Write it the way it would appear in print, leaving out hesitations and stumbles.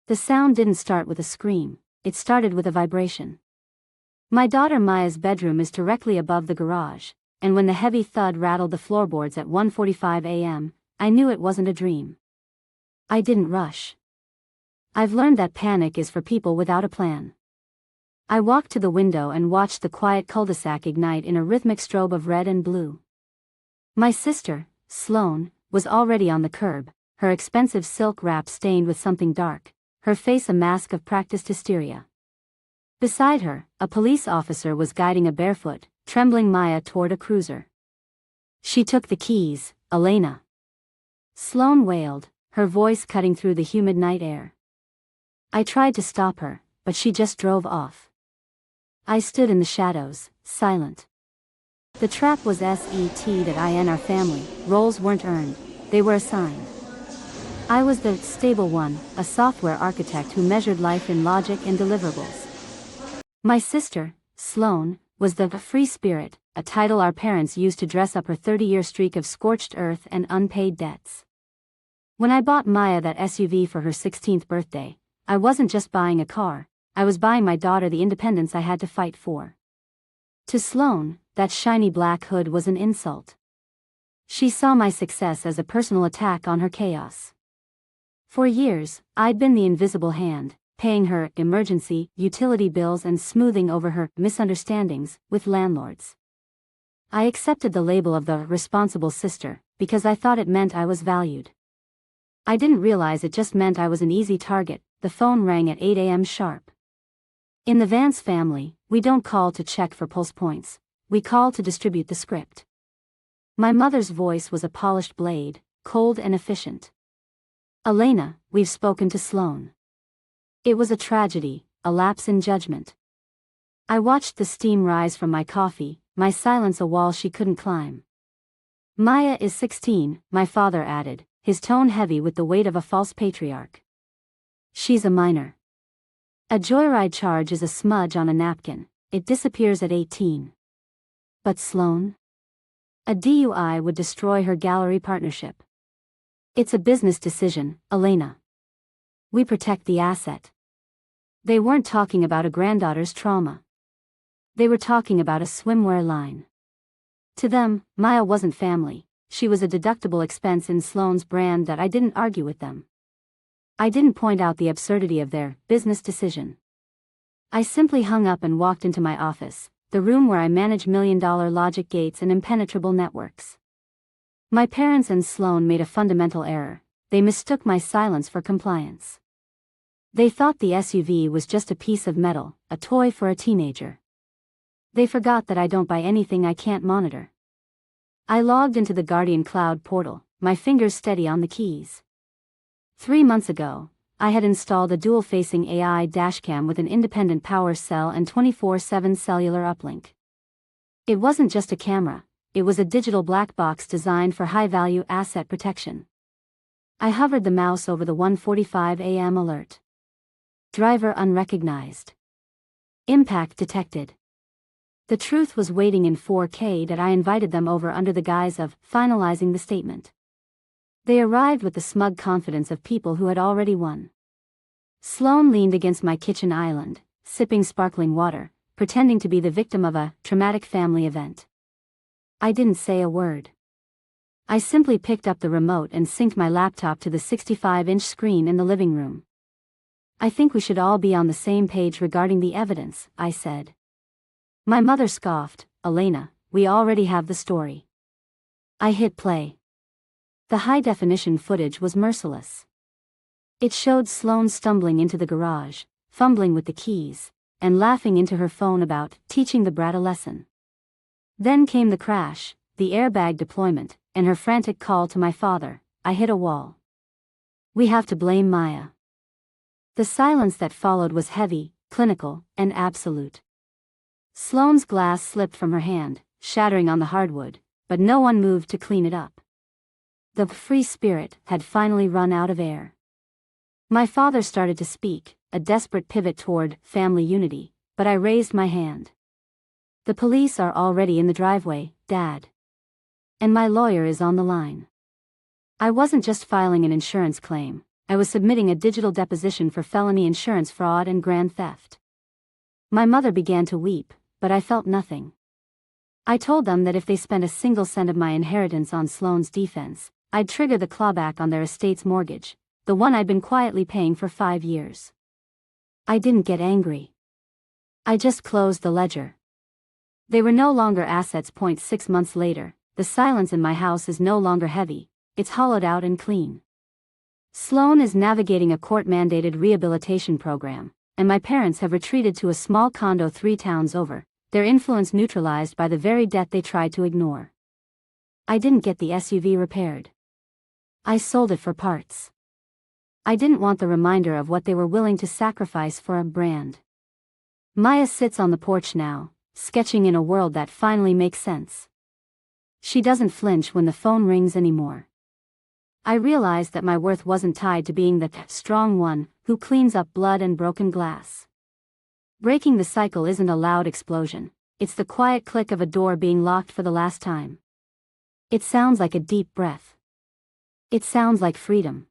The sound didn't start with a scream, it started with a vibration. My daughter Maya's bedroom is directly above the garage, and when the heavy thud rattled the floorboards at 1:45 a.m., I knew it wasn't a dream. I didn't rush. I've learned that panic is for people without a plan. I walked to the window and watched the quiet cul-de-sac ignite in a rhythmic strobe of red and blue. My sister, Sloane, was already on the curb, her expensive silk wrap stained with something dark, her face a mask of practiced hysteria. Beside her, a police officer was guiding a barefoot, trembling Maya toward a cruiser. "She took the keys, Elena," Sloane wailed, her voice cutting through the humid night air. I tried to stop her, but she just drove off. I stood in the shadows, silent. The trap was set. Our family roles weren't earned, they were assigned. I was the stable one, a software architect who measured life in logic and deliverables. My sister, Sloane, was the free spirit, a title our parents used to dress up her 30-year streak of scorched earth and unpaid debts. When I bought Maya that SUV for her 16th birthday, I wasn't just buying a car, I was buying my daughter the independence I had to fight for. To Sloane, that shiny black hood was an insult. She saw my success as a personal attack on her chaos. For years, I'd been the invisible hand, paying her emergency utility bills and smoothing over her misunderstandings with landlords. I accepted the label of the responsible sister because I thought it meant I was valued. I didn't realize it just meant I was an easy target. The phone rang at 8 a.m. sharp. In the Vance family, we don't call to check for pulse points, we call to distribute the script. My mother's voice was a polished blade, cold and efficient. "Elena, we've spoken to Sloane." It was a tragedy, a lapse in judgment. I watched the steam rise from my coffee, my silence a wall she couldn't climb. "Maya is 16, my father added, his tone heavy with the weight of a false patriarch. "She's a minor. A joyride charge is a smudge on a napkin, it disappears at 18. But Sloane? A DUI would destroy her gallery partnership. It's a business decision, Elena. We protect the asset." They weren't talking about a granddaughter's trauma. They were talking about a swimwear line. To them, Maya wasn't family, she was a deductible expense in Sloane's brand that I didn't argue with them. I didn't point out the absurdity of their business decision. I simply hung up and walked into my office, the room where I manage million-dollar logic gates and impenetrable networks. My parents and Sloane made a fundamental error, they mistook my silence for compliance. They thought the SUV was just a piece of metal, a toy for a teenager. They forgot that I don't buy anything I can't monitor. I logged into the Guardian Cloud portal, my fingers steady on the keys. 3 months ago, I had installed a dual-facing AI dashcam with an independent power cell and 24/7 cellular uplink. It wasn't just a camera, it was a digital black box designed for high-value asset protection. I hovered the mouse over the 1:45 a.m. alert. Driver unrecognized. Impact detected. The truth was waiting in 4K that I invited them over under the guise of finalizing the statement. They arrived with the smug confidence of people who had already won. Sloane leaned against my kitchen island, sipping sparkling water, pretending to be the victim of a traumatic family event. I didn't say a word. I simply picked up the remote and synced my laptop to the 65-inch screen in the living room. "I think we should all be on the same page regarding the evidence," I said. My mother scoffed, "Elena, we already have the story." I hit play. The high-definition footage was merciless. It showed Sloane stumbling into the garage, fumbling with the keys, and laughing into her phone about teaching the brat a lesson. Then came the crash, the airbag deployment, and her frantic call to my father. I hit a wall. "We have to blame Maya." The silence that followed was heavy, clinical, and absolute. Sloane's glass slipped from her hand, shattering on the hardwood, but no one moved to clean it up. The free spirit had finally run out of air. My father started to speak, a desperate pivot toward family unity, but I raised my hand. "The police are already in the driveway, Dad. And my lawyer is on the line." I wasn't just filing an insurance claim, I was submitting a digital deposition for felony insurance fraud and grand theft. My mother began to weep, but I felt nothing. I told them that if they spent a single cent of my inheritance on Sloane's defense, I'd trigger the clawback on their estate's mortgage, the one I'd been quietly paying for 5 years. I didn't get angry. I just closed the ledger. They were no longer assets. 6 months later, the silence in my house is no longer heavy, it's hollowed out and clean. Sloane is navigating a court-mandated rehabilitation program, and my parents have retreated to a small condo 3 towns over, their influence neutralized by the very debt they tried to ignore. I didn't get the SUV repaired. I sold it for parts. I didn't want the reminder of what they were willing to sacrifice for a brand. Maya sits on the porch now, sketching in a world that finally makes sense. She doesn't flinch when the phone rings anymore. I realized that my worth wasn't tied to being the strong one who cleans up blood and broken glass. Breaking the cycle isn't a loud explosion, it's the quiet click of a door being locked for the last time. It sounds like a deep breath. It sounds like freedom.